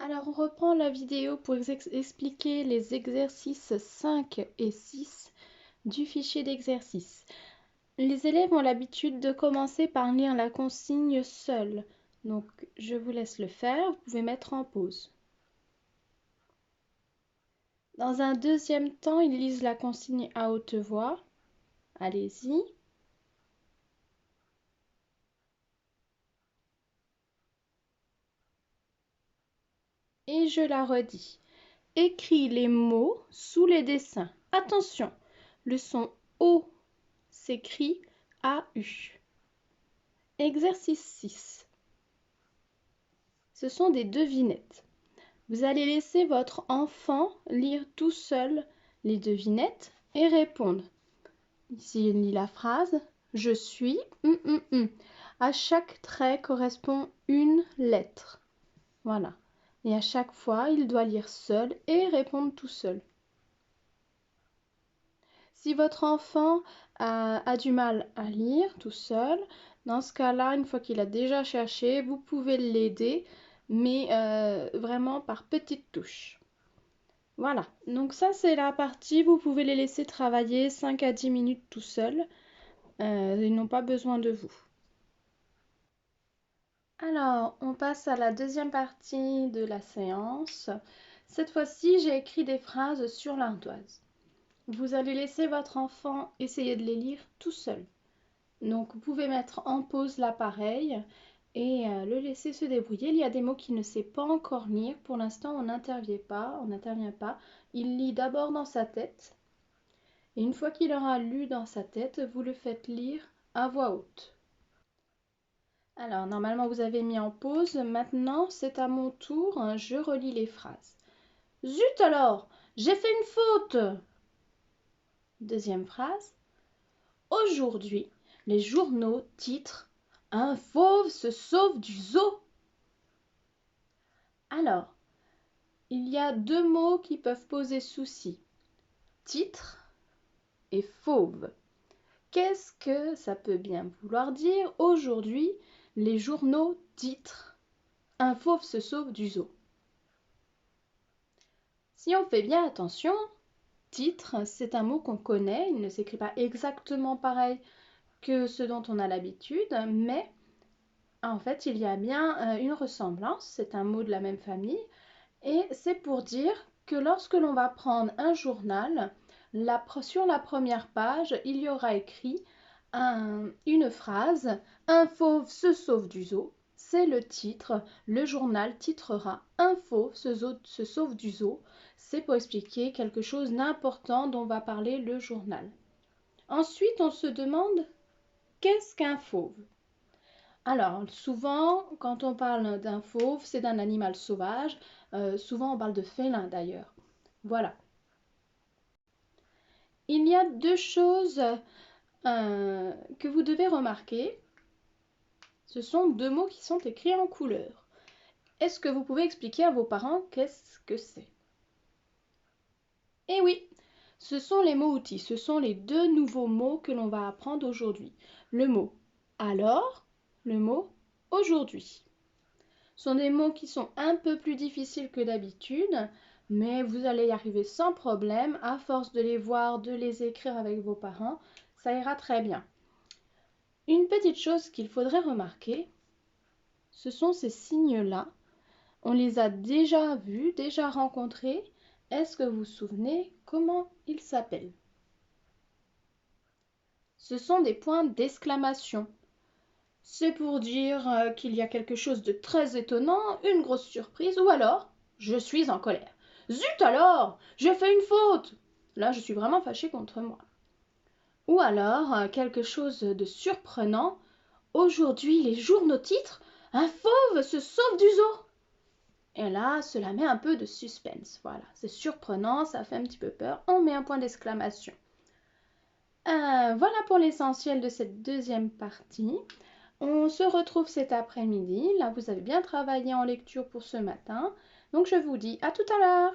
Alors, on reprend la vidéo pour expliquer les exercices 5 et 6 du fichier d'exercice. Les élèves ont l'habitude de commencer par lire la consigne seule. Donc, je vous laisse le faire. Vous pouvez mettre en pause. Dans un deuxième temps, ils lisent la consigne à haute voix. Allez-y. Et je la redis. Écris les mots sous les dessins. Attention, le son O s'écrit AU. Exercice 6. Ce sont des devinettes. Vous allez laisser votre enfant lire tout seul les devinettes et répondre. Ici, il lit la phrase « Je suis ». À chaque trait correspond une lettre. Voilà. Et à chaque fois, il doit lire seul et répondre tout seul. Si votre enfant a du mal à lire tout seul, dans ce cas-là, une fois qu'il a déjà cherché, vous pouvez l'aider, mais vraiment par petites touches. Voilà, donc ça c'est la partie, vous pouvez les laisser travailler 5 à 10 minutes tout seuls. Ils n'ont pas besoin de vous. Alors, on passe à la deuxième partie de la séance. Cette fois-ci, j'ai écrit des phrases sur l'ardoise. Vous allez laisser votre enfant essayer de les lire tout seul. Donc, vous pouvez mettre en pause l'appareil et le laisser se débrouiller. Il y a des mots qu'il ne sait pas encore lire. Pour l'instant, on n'intervient pas. Il lit d'abord dans sa tête. Et une fois qu'il aura lu dans sa tête, vous le faites lire à voix haute. Alors, normalement, vous avez mis en pause. Maintenant, c'est à mon tour. Je relis les phrases. Zut alors, j'ai fait une faute. Deuxième phrase. Aujourd'hui, les journaux titrent « Un fauve se sauve du zoo ». Alors, il y a deux mots qui peuvent poser souci. Titre et fauve. Qu'est-ce que ça peut bien vouloir dire? Aujourd'hui, les journaux titrent « Un fauve se sauve du zoo ». Si on fait bien attention, titre, c'est un mot qu'on connaît. Il ne s'écrit pas exactement pareil que ce dont on a l'habitude, mais en fait, il y a bien une ressemblance. C'est un mot de la même famille. Et c'est pour dire que lorsque l'on va prendre un journal, sur la première page, il y aura écrit une phrase « Un fauve se sauve du zoo ». C'est le titre. Le journal titrera « Un fauve se sauve du zoo ». C'est pour expliquer quelque chose d'important dont va parler le journal. Ensuite, on se demande « Qu'est-ce qu'un fauve ?» Alors, souvent, quand on parle d'un fauve, c'est d'un animal sauvage. Souvent, on parle de félin d'ailleurs. Voilà. Il y a deux choses que vous devez remarquer. Ce sont deux mots qui sont écrits en couleur. Est-ce que vous pouvez expliquer à vos parents qu'est-ce que c'est? Eh oui, ce sont les mots-outils. Ce sont les deux nouveaux mots que l'on va apprendre aujourd'hui. Le mot « alors », le mot « aujourd'hui ». Ce sont des mots qui sont un peu plus difficiles que d'habitude, mais vous allez y arriver sans problème. À force de les voir, de les écrire avec vos parents, ça ira très bien. Une petite chose qu'il faudrait remarquer, ce sont ces signes-là. On les a déjà vus, déjà rencontrés. Est-ce que vous vous souvenez comment ils s'appellent? Ce sont des points d'exclamation. C'est pour dire qu'il y a quelque chose de très étonnant, une grosse surprise, ou alors « je suis en colère ». « Zut alors, j'ai fait une faute !» Là, je suis vraiment fâchée contre moi. Ou alors quelque chose de surprenant. « Aujourd'hui, les journaux titrent « Un fauve se sauve du zoo ». Et là, cela met un peu de suspense. Voilà, c'est surprenant, ça fait un petit peu peur. On met un point d'exclamation. Voilà pour l'essentiel de cette deuxième partie. On se retrouve cet après-midi. Là, vous avez bien travaillé en lecture pour ce matin. Donc, je vous dis à tout à l'heure.